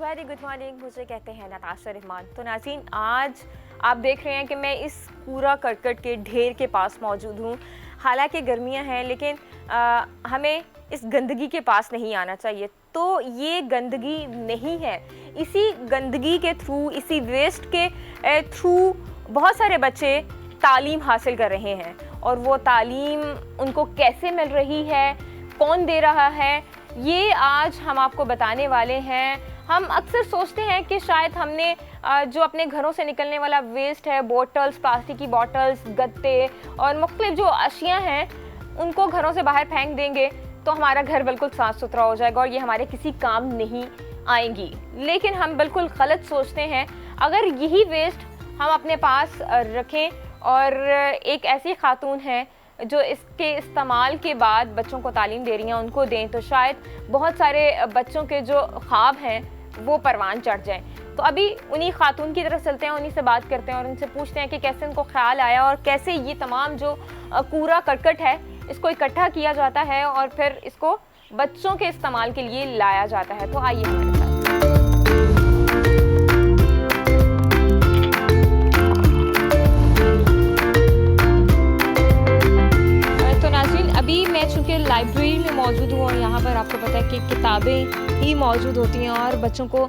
Very good morning. मुझे कहते हैं नताशा रहमान। तो नाज़रीन, आज आप देख रहे हैं कि मैं इस कूड़ा करकट के ढेर के पास मौजूद हूँ। हालांकि गर्मियाँ हैं, लेकिन हमें इस गंदगी के पास नहीं आना चाहिए। तो ये गंदगी नहीं है, इसी गंदगी के थ्रू, इसी वेस्ट के थ्रू बहुत सारे बच्चे तालीम हासिल कर रहे हैं। और वो तालीम उनको कैसे मिल रही है, कौन दे रहा है, ये आज हम आपको बताने वाले हैं। हम अक्सर सोचते हैं कि शायद हमने जो अपने घरों से निकलने वाला वेस्ट है, बोतल्स, प्लास्टिक की बोतल्स, गत्ते और मुख्तलिफ जो अशियाँ हैं, उनको घरों से बाहर फेंक देंगे तो हमारा घर बिल्कुल साफ़ सुथरा हो जाएगा और ये हमारे किसी काम नहीं आएंगी। लेकिन हम बिल्कुल गलत सोचते हैं। अगर यही वेस्ट हम अपने पास रखें और एक ऐसी खातून है जो इसके इस्तेमाल के बाद बच्चों को तालीम दे रही हैं, उनको दें, तो शायद बहुत सारे बच्चों के जो ख्वाब हैं वो परवान चढ़ जाएं। तो अभी उन्हीं खातून की तरफ चलते हैं, उन्हीं से बात करते हैं और उनसे पूछते हैं कि कैसे उनको ख्याल आया और कैसे ये तमाम जो कूड़ा करकट है इसको इकट्ठा किया जाता है और फिर इसको बच्चों के इस्तेमाल के लिए लाया जाता है। तो आइए हमारे साथ। अभी मैं चूँकि लाइब्रेरी में मौजूद हूँ और यहाँ पर आपको पता है कि किताबें ही मौजूद होती हैं और बच्चों को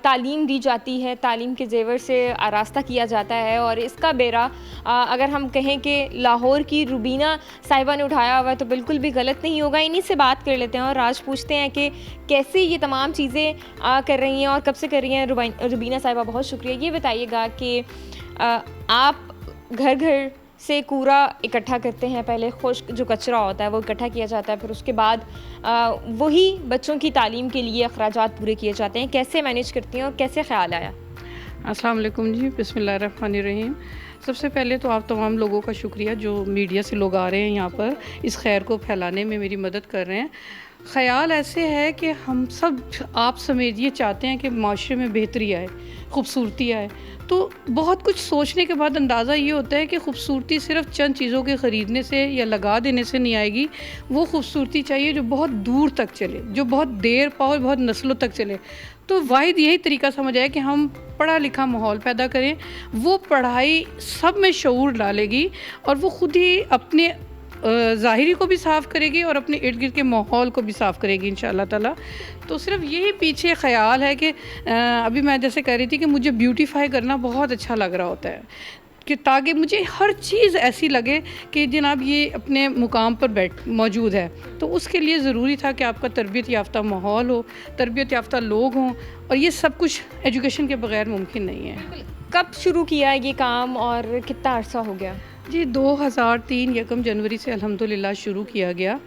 तालीम दी जाती है, तालीम के जेवर से आरास्ता किया जाता है। और इसका बेड़ा अगर हम कहें कि लाहौर की रुबीना साहिबा ने उठाया हुआ है तो बिल्कुल भी गलत नहीं होगा। इन्हीं से बात कर लेते हैं और आज पूछते हैं कि कैसे ये तमाम चीज़ें कर रही हैं और कब से कर रही हैं। रुबीना साहिबा, बहुत शुक्रिया। ये बताइएगा कि आप घर घर से कूड़ा इकट्ठा करते हैं। पहले खुश्क जो कचरा होता है वो इकट्ठा किया जाता है, फिर उसके बाद वही बच्चों की तालीम के लिए अखराजात पूरे किए जाते हैं। कैसे मैनेज करती हैं और कैसे ख्याल आया? अस्सलाम वालेकुम जी, बिस्मिल्लाहिर्रहमानिर्रहीम। सबसे पहले तो आप तमाम लोगों का शुक्रिया जो मीडिया से लोग आ रहे हैं यहाँ पर इस खैर को फैलाने में मेरी मदद कर रहे हैं। ख़याल ऐसे है कि हम सब आप समेत ये चाहते हैं कि माशरे में बेहतरी आए, खूबसूरती आए। तो बहुत कुछ सोचने के बाद अंदाज़ा ये होता है कि खूबसूरती सिर्फ चंद चीज़ों के ख़रीदने से या लगा देने से नहीं आएगी। वो खूबसूरती चाहिए जो बहुत दूर तक चले, जो बहुत देर पाओ, बहुत नस्लों तक चले। तो वाहिद यही तरीका समझ आया कि हम पढ़ा लिखा माहौल पैदा करें। वो पढ़ाई सब में शऊर डालेगी और वो ख़ुद ही अपने ज़ाहिरी को भी साफ़ करेगी और अपने इर्द गिर्द के माहौल को भी साफ़ करेगी इंशाअल्लाह ताला। तो सिर्फ यही पीछे ख़याल है कि अभी मैं जैसे कह रही थी कि मुझे ब्यूटीफाई करना बहुत अच्छा लग रहा होता है कि ताकि मुझे हर चीज़ ऐसी लगे कि जनाब ये अपने मुकाम पर मौजूद है। तो उसके लिए ज़रूरी था कि आपका तरबियत याफ्ता माहौल हो, तरबियत याफ्ता लोग हों, और ये सब कुछ एजुकेशन के बग़ैर मुमकिन नहीं है। कब शुरू किया ये काम और कितना अरसा हो गया? जी 2003 1 जनवरी से अल्हम्दुलिल्लाह शुरू किया गया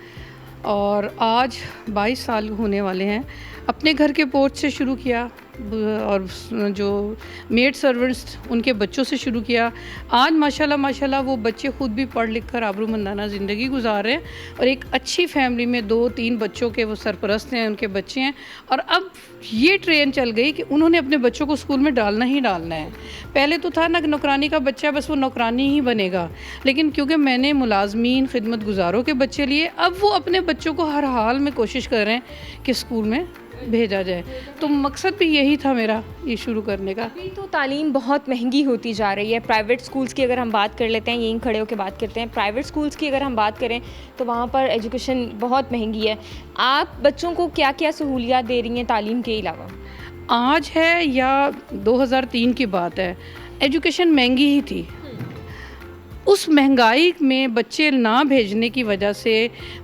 और आज 22 साल होने वाले हैं। अपने घर के पोर्च से शुरू किया और जो मेड सर्वेंट्स उनके बच्चों से शुरू किया। आज माशाल्लाह वो बच्चे ख़ुद भी पढ़ लिख कर आबरूमंदाना ज़िंदगी गुजार रहे हैं और एक अच्छी फैमिली में 2-3 बच्चों के वो सरपरस्त हैं, उनके बच्चे हैं। और अब ये ट्रेन चल गई कि उन्होंने अपने बच्चों को स्कूल में डालना ही डालना है। पहले तो था ना कि नौकरानी का बच्चा बस वो नौकरानी ही बनेगा, लेकिन क्योंकि मैंने मुलाजमीन खिदमत गुजारों के बच्चे लिए, अब वो अपने बच्चों को हर हाल में कोशिश कर रहे हैं कि स्कूल में भेजा जाए। तो मकसद भी यही था मेरा ये शुरू करने का। अभी तो तालीम बहुत महंगी होती जा रही है। प्राइवेट स्कूल्स की अगर हम बात कर लेते हैं, यहीं खड़े होकर बात करते हैं, प्राइवेट स्कूल्स की अगर हम बात करें तो वहाँ पर एजुकेशन बहुत महंगी है। आप बच्चों को क्या क्या सहूलियात दे रही हैं तालीम के अलावा? आज है या 2003 की बात है, एजुकेशन महंगी ही थी। उस महंगाई में बच्चे ना भेजने की वजह से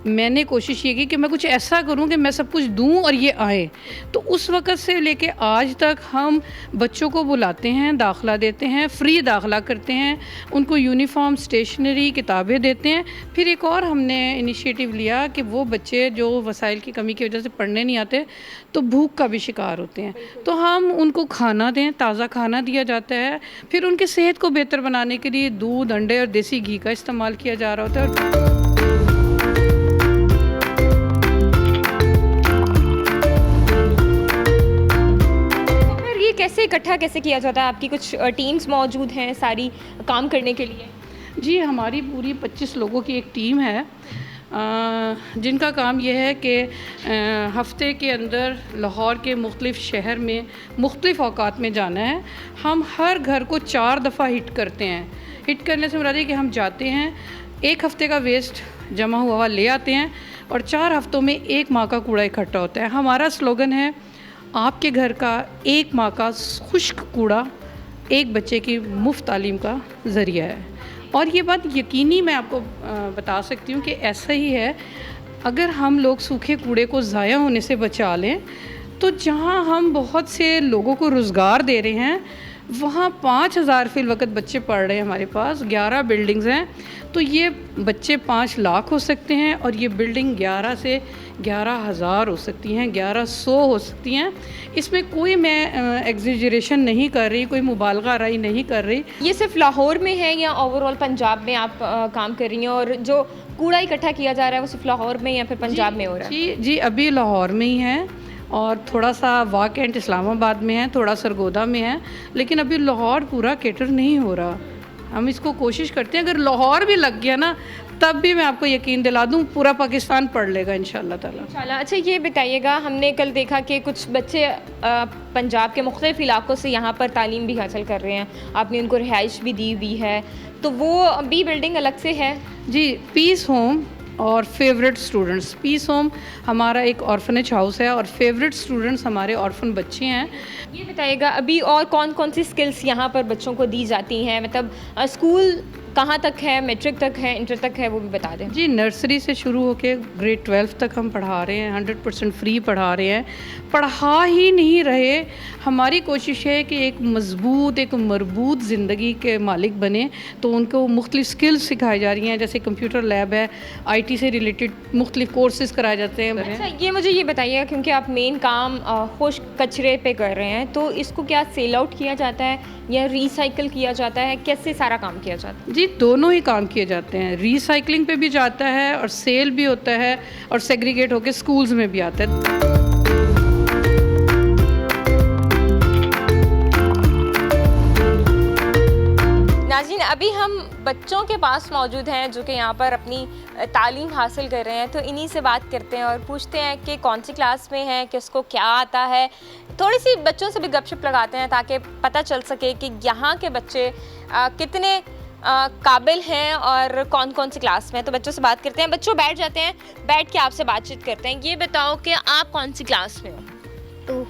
मैंने कोशिश ये की कि मैं कुछ ऐसा करूं कि मैं सब कुछ दूं और ये आए। तो उस वक़्त से लेके आज तक हम बच्चों को बुलाते हैं, दाखिला देते हैं, फ्री दाखिला करते हैं, उनको यूनिफॉर्म, स्टेशनरी, किताबें देते हैं। फिर एक और हमने इनिशिएटिव लिया कि वो बच्चे जो वसाइल की कमी की वजह से पढ़ने नहीं आते तो भूख का भी शिकार होते हैं, तो हम उनको खाना दें, ताज़ा खाना दिया जाता है। फिर उनकी सेहत को बेहतर बनाने के लिए दूध, अंडे और देसी घी का इस्तेमाल किया जा रहा होता है। और ये कैसे इकट्ठा कैसे किया जाता है? आपकी कुछ टीम्स मौजूद हैं सारी काम करने के लिए? जी हमारी पूरी 25 लोगों की एक टीम है जिनका काम यह है कि हफ्ते के अंदर लाहौर के मुख्तलिफ़ शहर में मुख्तलिफ़ औकात में जाना है। हम हर घर को 4 दफ़ा हिट करते हैं। हिट करने से मुराद है कि हम जाते हैं, 1 हफ़्ते का वेस्ट जमा हुआ ले आते हैं और 4 हफ़्तों में 1 माह का कूड़ा इकट्ठा होता है। हमारा स्लोगन है, आपके घर का 1 माह का खुश्क कूड़ा एक बच्चे की मुफ्त तालीम का ज़रिया है। और ये बात यकीनी मैं आपको बता सकती हूँ कि ऐसा ही है। अगर हम लोग सूखे कूड़े को ज़ाया होने से बचा लें तो जहाँ हम बहुत से लोगों को रोज़गार दे रहे हैं वहाँ 5000 फ़िल वक्त बच्चे पढ़ रहे हैं। हमारे पास 11 बिल्डिंग्स हैं, तो ये बच्चे 5 लाख हो सकते हैं और ये बिल्डिंग 11 से 11,000 हो सकती हैं, 1100 हो सकती हैं। इसमें कोई मैं एग्जेजरेशन नहीं कर रही, कोई मुबालगा राई नहीं कर रही। ये सिर्फ लाहौर में है या ओवरऑल पंजाब में आप काम कर रही हैं? और जो कूड़ा इकट्ठा किया जा रहा है वो सिर्फ लाहौर में या फिर पंजाब में हो रहा है? जी, अभी लाहौर में ही है और थोड़ा सा वाक एंड इस्लामाबाद में है, थोड़ा सरगोदा में है, लेकिन अभी लाहौर पूरा कैटर नहीं हो रहा। हम इसको कोशिश करते हैं, अगर लाहौर भी लग गया ना तब भी मैं आपको यकीन दिला दूं पूरा पाकिस्तान पढ़ लेगा इंशाल्लाह ताला। इंशाल्लाह। अच्छा, ये बताइएगा, हमने कल देखा कि कुछ बच्चे पंजाब के मुख्तलिफ इलाकों से यहाँ पर तालीम भी हासिल कर रहे हैं, आपने उनको रिहाइश भी दी हुई है, तो वो बी बिल्डिंग अलग से है? जी, पीस होम और फेवरेट स्टूडेंट्स। पीस होम हमारा एक ऑर्फनेज हाउस है और फेवरेट स्टूडेंट्स हमारे ऑर्फन बच्चे हैं। ये बताइएगा, अभी और कौन कौन सी स्किल्स यहाँ पर बच्चों को दी जाती हैं? मतलब स्कूल कहाँ तक है, मैट्रिक तक है, इंटर तक है, वो भी बता दें। जी, नर्सरी से शुरू होकर ग्रेड 12 तक हम पढ़ा रहे हैं, 100% फ्री पढ़ा रहे हैं। पढ़ा ही नहीं रहे, हमारी कोशिश है कि एक मज़बूत, एक मरबूत ज़िंदगी के मालिक बने, तो उनको मुख्तलिफ़ स्किल्स सिखाई जा रही हैं। जैसे कंप्यूटर लैब है, IT से रिलेटेड मुख्तलिफ़ कोर्सेज कराए जाते हैं। अच्छा, ये मुझे ये बताइए, क्योंकि आप मेन काम खुश्क कचरे पे कर रहे हैं, तो इसको क्या सेल आउट किया जाता है या रिसाइकिल किया जाता है? कैसे सारा काम किया जाता है? जी, दोनों ही काम किए जाते हैं। रिसाइकलिंग पे भी जाता है और सेल भी होता है और सेग्रीगेट होकर स्कूल्स में भी आता है। नाज़रीन, अभी हम बच्चों के पास मौजूद हैं जो कि यहाँ पर अपनी तालीम हासिल कर रहे हैं, तो इन्हीं से बात करते हैं और पूछते हैं कि कौन सी क्लास में हैं, किसको क्या आता है। थोड़ी सी बच्चों से भी गपशप लगाते हैं ताकि पता चल सके कि यहाँ के बच्चे कितने काबिल हैं और कौन कौन सी क्लास में हैं। तो बच्चों से बात करते हैं। बच्चों, बैठ जाते हैं, बैठ के आपसे बातचीत करते हैं। ये बताओ कि आप कौन सी क्लास में हो?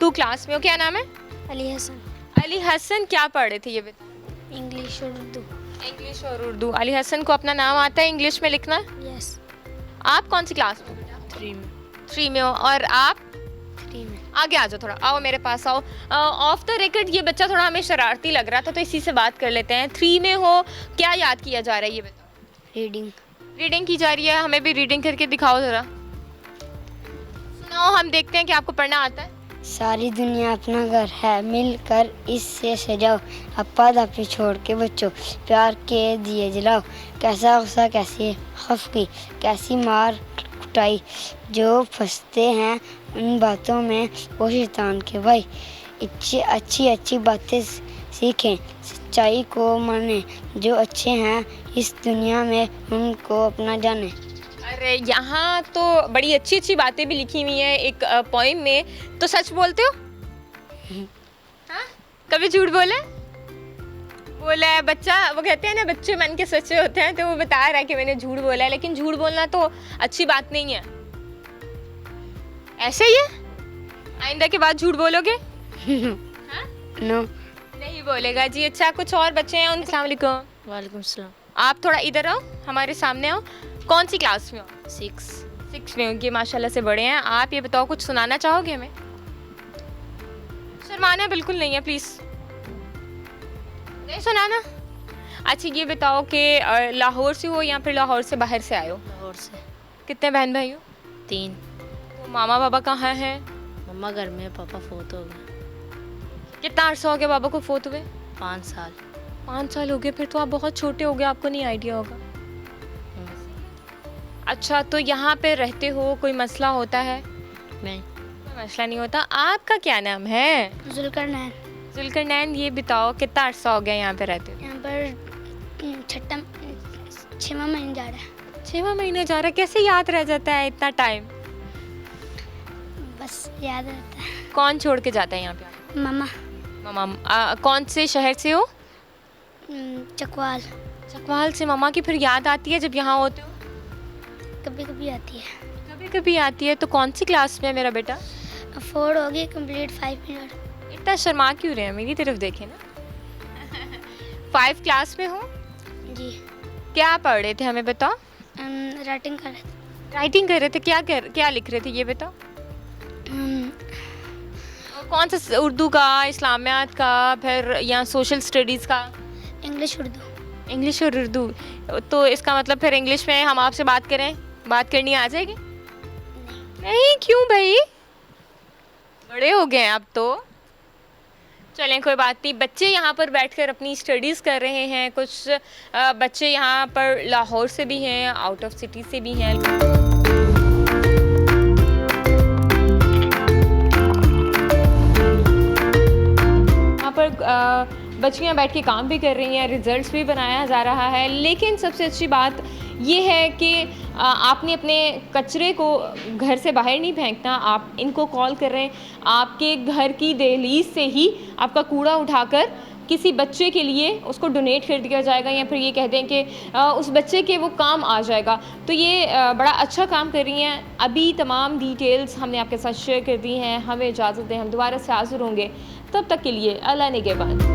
2 क्लास में हो। क्या नाम है? अली हसन। अली हसन, क्या पढ़ रहे थे ये बताओ? इंग्लिश और उर्दू। इंग्लिश और उर्दू। अली हसन को अपना नाम आता है इंग्लिश में लिखना? यस। आप कौन सी क्लास में? 3 में। 3 में हो। और आप? 3 में। आगे आ जाओ, थोड़ा आओ मेरे पास आओ। ऑफ द रिकॉर्ड ये बच्चा थोड़ा हमें शरारती लग रहा था, तो इसी से बात कर लेते हैं। 3 में हो, क्या याद किया जा रहा है ये बताओ? रीडिंग। रीडिंग की जा रही है, हमें भी रीडिंग करके दिखाओ ज़रा। सुनाओ, हम देखते हैं कि आपको पढ़ना आता है। सारी दुनिया अपना घर है, मिलकर इससे सजाओ, अप्पा दापी छोड़ के बच्चों, प्यार के दिए जलाओ, कैसा गुस्सा कैसी खफकी, कैसी मार कुटाई, जो फंसते हैं उन बातों में वो शैतान के भाई, अच्छी अच्छी बातें सीखें, सच्चाई को माने, जो अच्छे हैं इस दुनिया में उनको अपना जाने। अरे, यहाँ तो बड़ी अच्छी अच्छी बातें भी लिखी हुई हैं एक पोइम में। तो सच बोलते हो? हाँ? कभी झूठ बोला है बच्चा? वो कहते हैं ना, बच्चे मन के सच्चे होते हैं, तो वो बता रहा है कि मैंने झूठ बोला है, लेकिन झूठ बोलना तो अच्छी बात नहीं है। ऐसे ही है? आइंदा के बाद झूठ बोलोगे? हाँ? नो। नहीं बोलेगा जी। अच्छा, कुछ और बच्चे हैं, अस्सलाम वालेकुम। वालेकुम सलाम। आप थोड़ा इधर आओ, हमारे सामने आओ। कौन सी क्लास में हो? 6 में हो। ये माशाल्लाह से बड़े हैं। आप ये बताओ, कुछ सुनाना चाहोगे हमें? शर्माना बिल्कुल नहीं है, प्लीज़ नहीं सुनाना। अच्छा, ये बताओ कि लाहौर से हो या फिर लाहौर से बाहर से आए हो? लाहौर से। कितने बहन भाई हो? 3। तो मामा बाबा कहाँ हैं? मम्मा घर में, पापा फोत हो गए। कितना अर्सा हो गया बाबा को फोत हुए? 5 साल। 5 साल हो गए, फिर तो आप बहुत छोटे हो गए, आपको नहीं आइडिया होगा। अच्छा, तो यहाँ पे रहते हो, कोई मसला होता है? नहीं, कोई मसला नहीं होता। आपका क्या नाम है? जुल्करनैन। जुल्करनैन, ये बताओ कितना अर्सा हो गया यहाँ पे रहते हो? यहाँ पर 6वां महीना जा रहा है। 6वां महीना जा रहा है, कैसे याद रह जाता है इतना टाइम? बस याद रहता है। कौन छोड़ के जाता है यहाँ पे? मम्मा। मम्मा। कौन से शहर से हो? चकवाल। चकवाल से। मम्मा की फिर याद आती है जब यहाँ होते हो? कभी कभी आती है। कभी कभी आती है। तो कौन सी क्लास में है मेरा बेटा? 4 हो गई कंप्लीट, 5 मिनट। इतना शर्मा क्यों रहे हैं? मेरी तरफ देखें ना। 5 क्लास में हो? जी। क्या पढ़ रहे थे हमें बताओ? राइटिंग कर रहे थे। राइटिंग कर रहे थे। क्या लिख रहे थे ये बताओ? कौन सा? उर्दू का, इस्लामियात का, फिर या सोशल स्टडीज़ का? इंग्लिश उर्दू। इंग्लिश और उर्दू। तो इसका मतलब फिर इंग्लिश में हम आपसे बात करें, बात करनी आ जाएगी? नहीं, क्यों भाई? बड़े हो गए हैं अब तो। चलें कोई बात नहीं। बच्चे यहाँ पर बैठकर अपनी स्टडीज़ कर रहे हैं। कुछ बच्चे यहाँ पर लाहौर से भी हैं, आउट ऑफ सिटी से भी हैं। यहाँ पर बच्चियाँ बैठ के काम भी कर रही हैं, रिजल्ट्स भी बनाया जा रहा है। लेकिन सबसे अच्छी बात ये है कि आपने अपने कचरे को घर से बाहर नहीं फेंकना। आप इनको कॉल कर रहे हैं, आपके घर की दहलीज से ही आपका कूड़ा उठाकर किसी बच्चे के लिए उसको डोनेट कर दिया जाएगा, या फिर ये कह दें कि उस बच्चे के वो काम आ जाएगा। तो ये बड़ा अच्छा काम कर रही हैं। अभी तमाम डिटेल्स हमने आपके साथ शेयर कर दी हैं। हमें इजाज़त दें, हम दोबारा से हाज़िर होंगे। तब तक के लिए अल्लाह निगहबान।